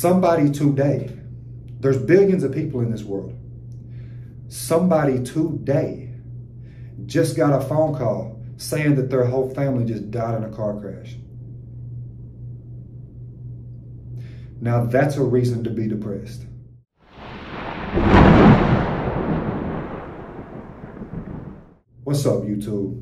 Somebody today, there's billions of people in this world. Somebody today just got a phone call saying that their whole family just died in a car crash. Now that's a reason to be depressed. What's up, YouTube?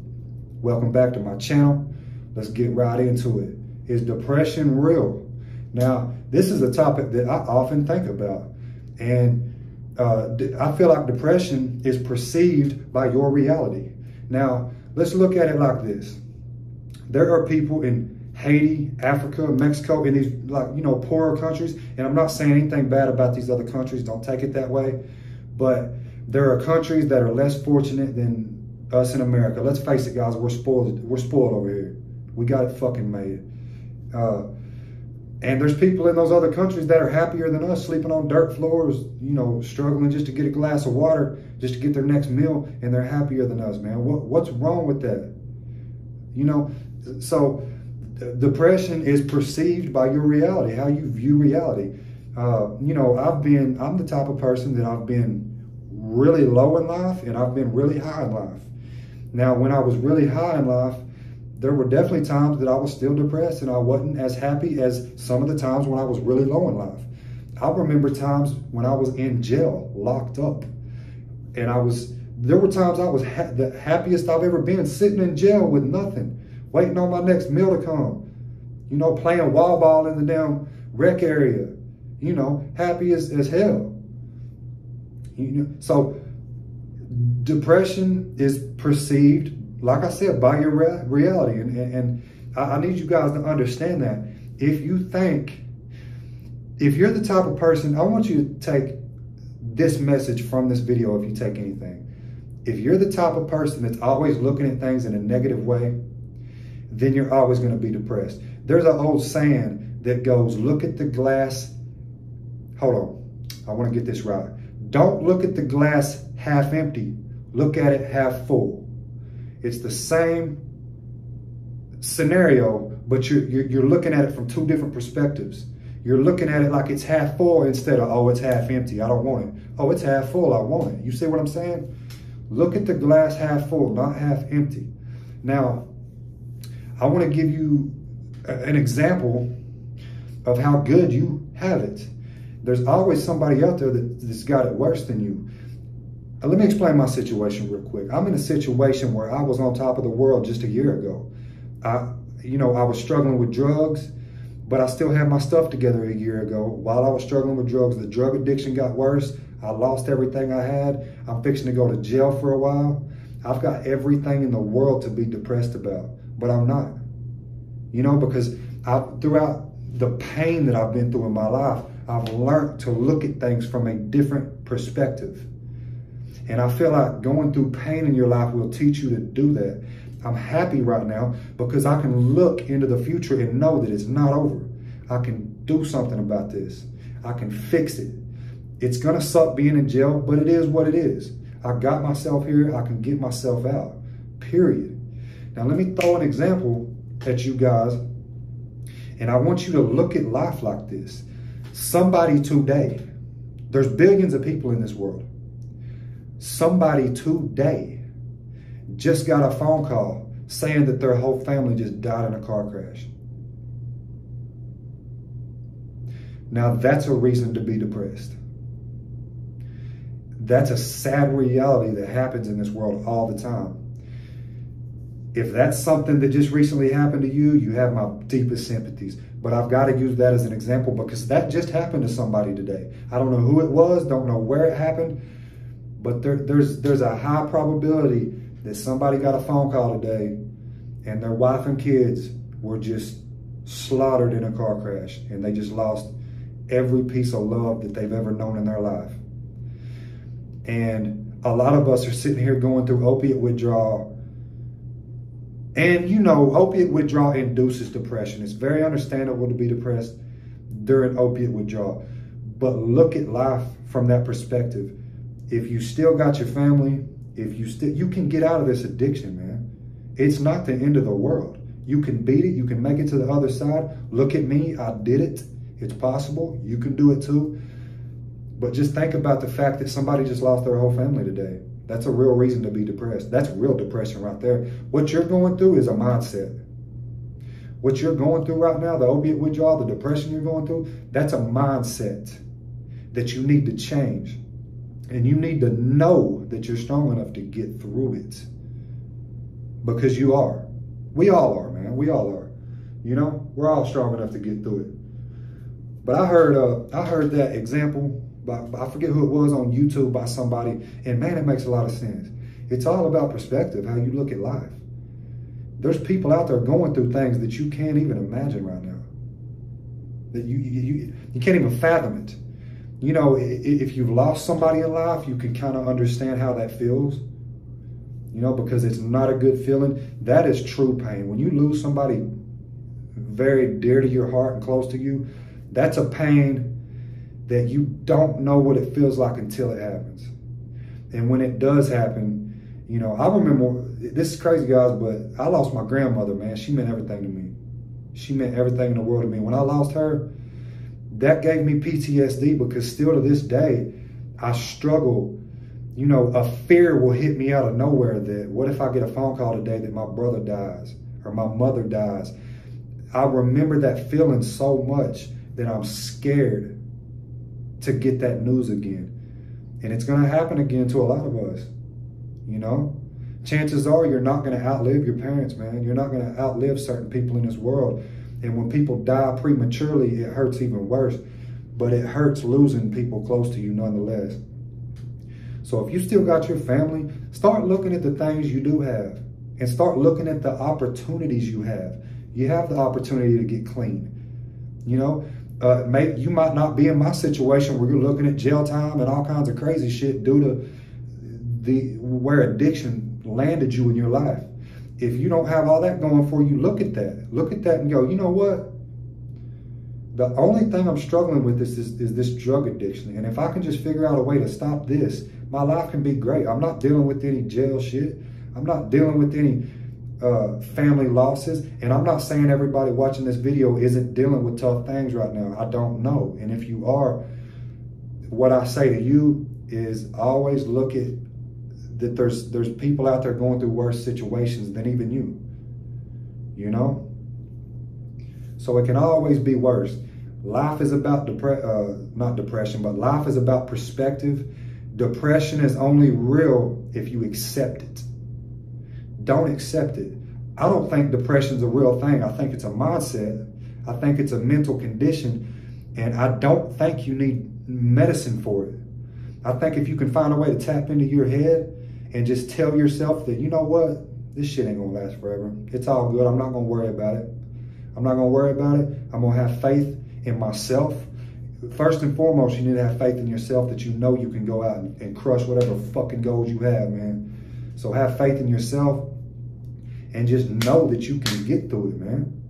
Welcome back to my channel. Let's get right into it. Is depression real? Now, this is a topic that I often think about. And I feel like depression is perceived by your reality. Now, let's look at it like this. There are people in Haiti, Africa, Mexico, in these poorer countries. And I'm not saying anything bad about these other countries. Don't take it that way. But there are countries that are less fortunate than us in America. Let's face it, guys, we're spoiled over here. We got it fucking made. And there's people in those other countries that are happier than us, sleeping on dirt floors, struggling just to get a glass of water, just to get their next meal, and they're happier than us, man. What's wrong with that? So depression is perceived by your reality, how you view reality. I'm the type of person that I've been really low in life and I've been really high in life. Now, when I was really high in life, there were definitely times that I was still depressed and I wasn't as happy as some of the times when I was really low in life. I remember times when I was in jail, locked up, and there were times I was the happiest I've ever been, sitting in jail with nothing, waiting on my next meal to come, playing wall ball in the damn rec area, happy as hell. So depression is perceived, like I said, by your reality. And I need you guys to understand that. If you're the type of person, I want you to take this message from this video if you take anything. If you're the type of person that's always looking at things in a negative way, then you're always going to be depressed. There's an old saying that goes, look at the glass. Hold on. I want to get this right. Don't look at the glass half empty. Look at it half full. It's the same scenario, but you're looking at it from two different perspectives. You're looking at it like it's half full instead of, oh, it's half empty, I don't want it. Oh, it's half full, I want it. You see what I'm saying? Look at the glass half full, not half empty. Now, I want to give you an example of how good you have it. There's always somebody out there that's got it worse than you. Let me explain my situation real quick. I'm in a situation where I was on top of the world just a year ago. I was struggling with drugs, but I still had my stuff together a year ago. While I was struggling with drugs, the drug addiction got worse. I lost everything I had. I'm fixing to go to jail for a while. I've got everything in the world to be depressed about, but I'm not. Because throughout the pain that I've been through in my life, I've learned to look at things from a different perspective. And I feel like going through pain in your life will teach you to do that. I'm happy right now because I can look into the future and know that it's not over. I can do something about this. I can fix it. It's going to suck being in jail, but it is what it is. I got myself here. I can get myself out, period. Now, let me throw an example at you guys. And I want you to look at life like this. Somebody today, there's billions of people in this world. Somebody today just got a phone call saying that their whole family just died in a car crash. Now that's a reason to be depressed. That's a sad reality that happens in this world all the time. If that's something that just recently happened to you, you have my deepest sympathies. But I've got to use that as an example because that just happened to somebody today. I don't know who it was, don't know where it happened. But there's a high probability that somebody got a phone call today and their wife and kids were just slaughtered in a car crash and they just lost every piece of love that they've ever known in their life. And a lot of us are sitting here going through opiate withdrawal. And opiate withdrawal induces depression. It's very understandable to be depressed during opiate withdrawal. But look at life from that perspective. If you still got your family, you can get out of this addiction, man. It's not the end of the world. You can beat it. You can make it to the other side. Look at me. I did it. It's possible. You can do it too. But just think about the fact that somebody just lost their whole family today. That's a real reason to be depressed. That's real depression right there. What you're going through is a mindset. What you're going through right now, the opiate withdrawal, the depression you're going through, that's a mindset that you need to change. And you need to know that you're strong enough to get through it. Because you are. We all are, man. We all are. You know, we're all strong enough to get through it. But I heard that example, I forget who it was, on YouTube by somebody, and man, it makes a lot of sense. It's all about perspective, how you look at life. There's people out there going through things that you can't even imagine right now. That you can't even fathom it. You know, if you've lost somebody in life, you can kind of understand how that feels. You know, because it's not a good feeling. That is true pain. When you lose somebody very dear to your heart and close to you, that's a pain that you don't know what it feels like until it happens. And when it does happen, you know, I remember, this is crazy, guys, but I lost my grandmother, man. She meant everything to me. She meant everything in the world to me. When I lost her, that gave me PTSD, because still to this day, I struggle. You know, a fear will hit me out of nowhere that, what if I get a phone call today that my brother dies or my mother dies? I remember that feeling so much that I'm scared to get that news again. And it's going to happen again to a lot of us, you know? Chances are you're not going to outlive your parents, man. You're not going to outlive certain people in this world. And when people die prematurely, it hurts even worse. But it hurts losing people close to you nonetheless. So if you still got your family, start looking at the things you do have. And start looking at the opportunities you have. You have the opportunity to get clean. You know, you might not be in my situation where you're looking at jail time and all kinds of crazy shit due to where addiction landed you in your life. If you don't have all that going for you, look at that. Look at that and go, you know what? The only thing I'm struggling with is this drug addiction. And if I can just figure out a way to stop this, my life can be great. I'm not dealing with any jail shit. I'm not dealing with any family losses. And I'm not saying everybody watching this video isn't dealing with tough things right now. I don't know. And if you are, what I say to you is always look at that there's people out there going through worse situations than even you. You know? So it can always be worse. Life is about not depression, but life is about perspective. Depression is only real if you accept it. Don't accept it. I don't think depression's a real thing. I think it's a mindset. I think it's a mental condition. And I don't think you need medicine for it. I think if you can find a way to tap into your head and just tell yourself that, you know what, this shit ain't gonna last forever. It's all good. I'm not gonna worry about it. I'm not gonna worry about it. I'm gonna have faith in myself. First and foremost, you need to have faith in yourself that you know you can go out and crush whatever fucking goals you have, man. So have faith in yourself and just know that you can get through it, man.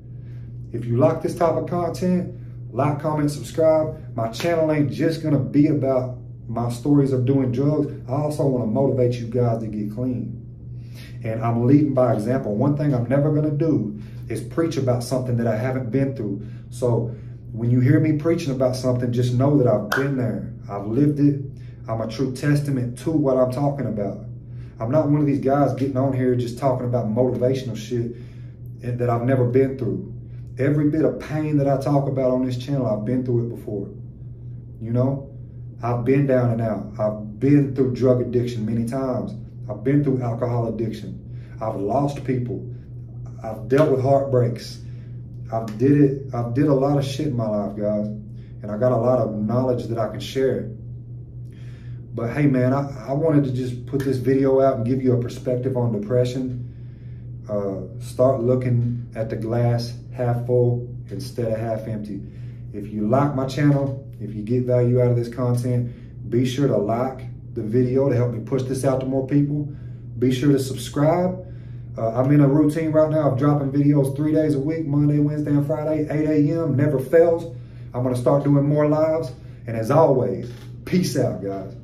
If you like this type of content, like, comment, subscribe. My channel ain't just gonna be about my stories of doing drugs. I also wanna motivate you guys to get clean. And I'm leading by example. One thing I'm never gonna do is preach about something that I haven't been through. So when you hear me preaching about something, just know that I've been there. I've lived it. I'm a true testament to what I'm talking about. I'm not one of these guys getting on here just talking about motivational shit that I've never been through. Every bit of pain that I talk about on this channel, I've been through it before. You know, I've been down and out. I've been through drug addiction many times. I've been through alcohol addiction. I've lost people. I've dealt with heartbreaks. I've did a lot of shit in my life, guys. And I got a lot of knowledge that I can share. But hey, man, I wanted to just put this video out and give you a perspective on depression. Start looking at the glass half full instead of half empty. If you like my channel, if you get value out of this content, be sure to like the video to help me push this out to more people. Be sure to subscribe. I'm in a routine right now of dropping videos 3 days a week, Monday, Wednesday, and Friday, 8 a.m., never fails. I'm gonna start doing more lives. And as always, peace out, guys.